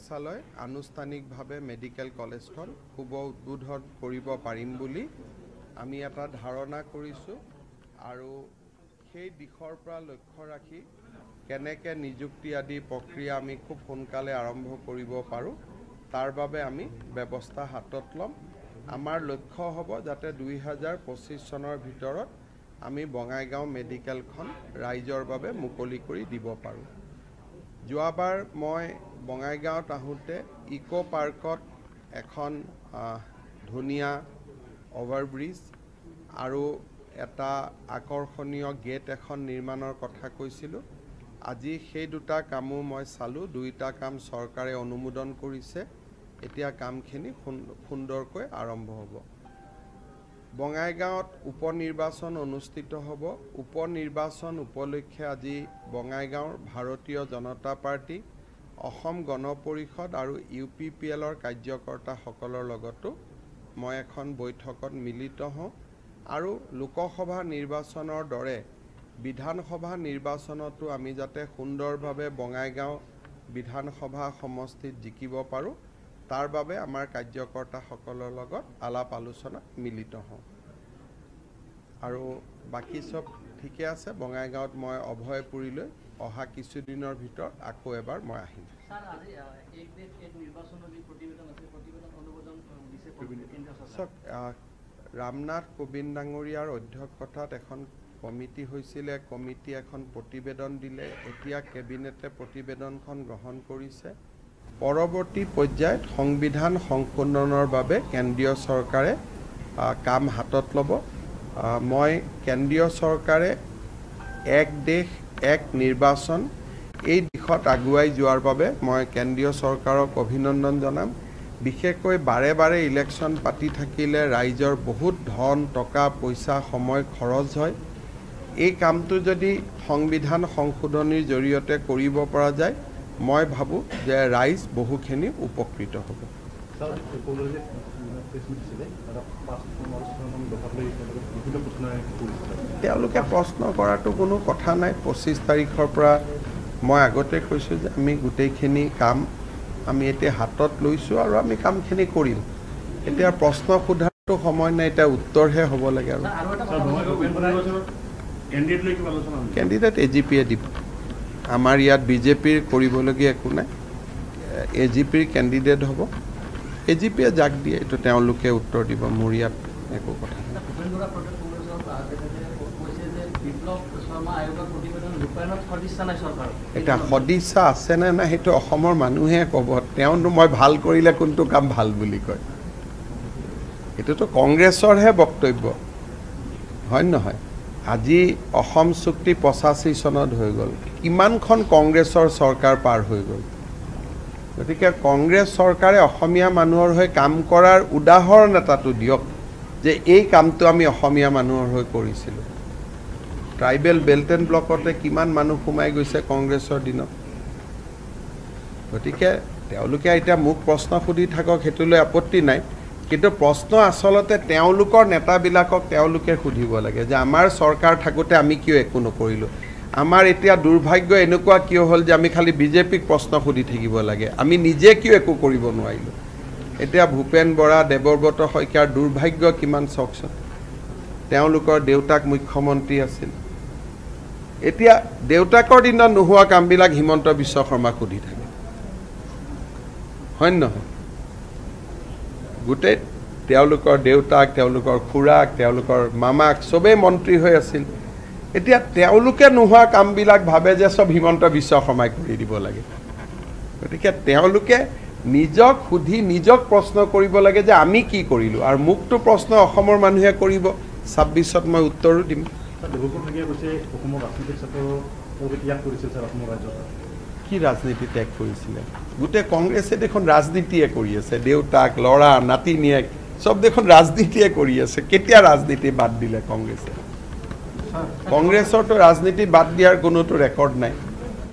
চিকিৎসালয় আনুষ্ঠানিকভাৱে মেডিকেল কলেজখন শুভ উদ্বোধন কৰিব পাৰিম বুলি আমি এটা ধাৰণা কৰিছোঁ আৰু সেই দিশৰ পৰা লক্ষ্য ৰাখি কেনেকৈ নিযুক্তি আদি প্ৰক্ৰিয়া আমি খুব সোনকালে আৰম্ভ কৰিব পাৰোঁ তাৰ বাবে আমি ব্যৱস্থা হাতত ল'ম। আমাৰ লক্ষ্য হ'ব যাতে 2025 চনৰ ভিতৰত আমি বঙাইগাঁও মেডিকেলখন ৰাইজৰ বাবে মুকলি কৰি দিব পাৰোঁ। যোৱাবাৰ মই বঙাইগাঁৱত আহোঁতে ইকো পাৰ্কত এখন ধুনীয়া অভাৰব্ৰিজ আৰু এটা আকৰ্ষণীয় গেট এখন নিৰ্মাণৰ কথা কৈছিলোঁ। আজি সেই দুটা কামো মই চালোঁ, দুইটা কাম চৰকাৰে অনুমোদন কৰিছে। এতিয়া কামখিনি সুন্দৰকৈ আৰম্ভ হ'ব। বঙাইগাঁৱত উপনিৰ্বাচন অনুষ্ঠিত হ'ব। উপনিৰ্বাচন উপলক্ষে আজি বঙাইগাঁৱৰ ভাৰতীয় জনতা পাৰ্টি, অসম গণ পৰিষদ আৰু UPPLৰ কাৰ্যকৰ্তাসকলৰ লগতো মই এখন বৈঠকত মিলিত হওঁ আৰু লোকসভা নিৰ্বাচনৰ দৰে বিধানসভা নিৰ্বাচনতো আমি যাতে সুন্দৰভাৱে বঙাইগাঁও বিধানসভা সমষ্টিত জিকিব পাৰোঁ তাৰ বাবে আমাৰ কাৰ্যকৰ্তাসকলৰ লগত আলাপ আলোচনাত মিলিত হওঁ। আৰু বাকী চব ঠিকে আছে। বঙাইগাঁৱত মই অভয়পুৰীলৈ অহা কিছুদিনৰ ভিতৰত আকৌ এবাৰ মই আহিম। ৰামনাথ কোবিন্দ ডাঙৰীয়াৰ অধ্যক্ষতাত এখন কমিটি হৈছিলে, কমিটি এখন প্ৰতিবেদন দিলে। এতিয়া কেবিনেটে প্ৰতিবেদনখন গ্ৰহণ কৰিছে। পৰৱৰ্তী পৰ্যায়ত সংবিধান সংশোধনৰ বাবে কেন্দ্ৰীয় চৰকাৰে কাম হাতত ল'ব। মই কেন্দ্ৰীয় চৰকাৰে এক দেশ এক নিৰ্বাচন এই দিশত আগুৱাই যোৱাৰ বাবে মই কেন্দ্ৰীয় চৰকাৰক অভিনন্দন জনাম। বিশেষকৈ বাৰে বাৰে ইলেকশ্যন পাতি থাকিলে ৰাইজৰ বহুত ধন টকা পইচা সময় খৰচ হয়। এই কামটো যদি সংবিধান সংশোধনীৰ জৰিয়তে কৰিব পৰা যায় মই ভাবোঁ যে ৰাইজ বহুখিনি উপকৃত হ'ব। তেওঁলোকে প্ৰশ্ন কৰাটো কোনো কথা নাই। 25 তাৰিখৰ পৰা মই আগতে কৈছোঁ যে আমি গোটেইখিনি কাম আমি এতিয়া হাতত লৈছোঁ আৰু আমি কামখিনি কৰিম। এতিয়া প্ৰশ্ন সোধাটো সময় নাই, এতিয়া উত্তৰহে হ'ব লাগে। আৰু কেণ্ডিডেট AGPয়ে দিব। আমাৰ ইয়াত BJPৰ কৰিবলগীয়া একো নাই। AGPৰ কেণ্ডিডেট হ'ব। AGPয়ে যাক দিয়ে এইটো তেওঁলোকে উত্তৰ দিব। মোৰ ইয়াত একো কথা নাই। এতিয়া সদিচ্ছা আছেনে নাই সেইটো অসমৰ মানুহে ক'ব। তেওঁনো মই ভাল কৰিলে কোনটো কাম ভাল বুলি কয়? এইটোতো কংগ্ৰেছৰহে বক্তব্য, হয় নহয়? আজি অসম চুক্তি 85 চনত হৈ গ'ল। কিমানখন কংগ্ৰেছৰ চৰকাৰ পাৰ হৈ গ'ল? গতিকে কংগ্ৰেছ চৰকাৰে অসমীয়া মানুহৰ হৈ কাম কৰাৰ উদাহৰণ এটাটো দিয়ক যে এই কামটো আমি অসমীয়া মানুহৰ হৈ কৰিছিলোঁ। ট্ৰাইবেল বেল্ট এণ্ড ব্লকতে কিমান মানুহ সোমাই গৈছে কংগ্ৰেছৰ দিনত। গতিকে তেওঁলোকে এতিয়া মোক প্ৰশ্ন সুধি থাকক, সেইটোলৈ আপত্তি নাই। কিন্তু প্ৰশ্ন আচলতে তেওঁলোকৰ নেতাবিলাকক তেওঁলোকে সুধিব লাগে যে আমাৰ চৰকাৰ থাকোঁতে আমি কিয় একো নকৰিলোঁ। আমাৰ এতিয়া দুৰ্ভাগ্য এনেকুৱা কিয় হ'ল যে আমি খালি BJPক প্ৰশ্ন সুধি থাকিব লাগে, আমি নিজে কিয় একো কৰিব নোৱাৰিলোঁ। এতিয়া ভূপেন বৰা, দেৱব্ৰত শইকীয়াৰ দুৰ্ভাগ্য কিমান চাওকচোন। তেওঁলোকৰ দেউতাক মুখ্যমন্ত্ৰী আছিল। এতিয়া দেউতাকৰ দিনত নোহোৱা কামবিলাক হিমন্ত বিশ্ব শৰ্মাক সুধি থাকে, হয় নহয়? গোটেই তেওঁলোকৰ দেউতাক, তেওঁলোকৰ খুৰাক, তেওঁলোকৰ মামাক চবেই মন্ত্ৰী হৈ আছিল। এতিয়া তেওঁলোকে নোহোৱা কামবিলাক ভাবে যে চব হিমন্ত বিশ্ব শৰ্মাই কৰি দিব লাগে। গতিকে তেওঁলোকে নিজক সুধি নিজক প্ৰশ্ন কৰিব লাগে যে আমি কি কৰিলোঁ। আৰু মোকতো প্ৰশ্ন অসমৰ মানুহে কৰিব। 26ত মই উত্তৰো দিম। কি ৰাজনীতি ত্যাগ কৰিছিলে? গোটেই কংগ্ৰেছে দেখোন ৰাজনীতিয়ে কৰি আছে। দেউতাক, ল'ৰা, নাতিনীয়েক চব দেখোন ৰাজনীতিয়ে কৰি আছে। কেতিয়া ৰাজনীতি বাদ দিলে কংগ্ৰেছে? কংগ্ৰেছৰতো ৰাজনীতি বাদ দিয়াৰ কোনোতো ৰেকৰ্ড নাই।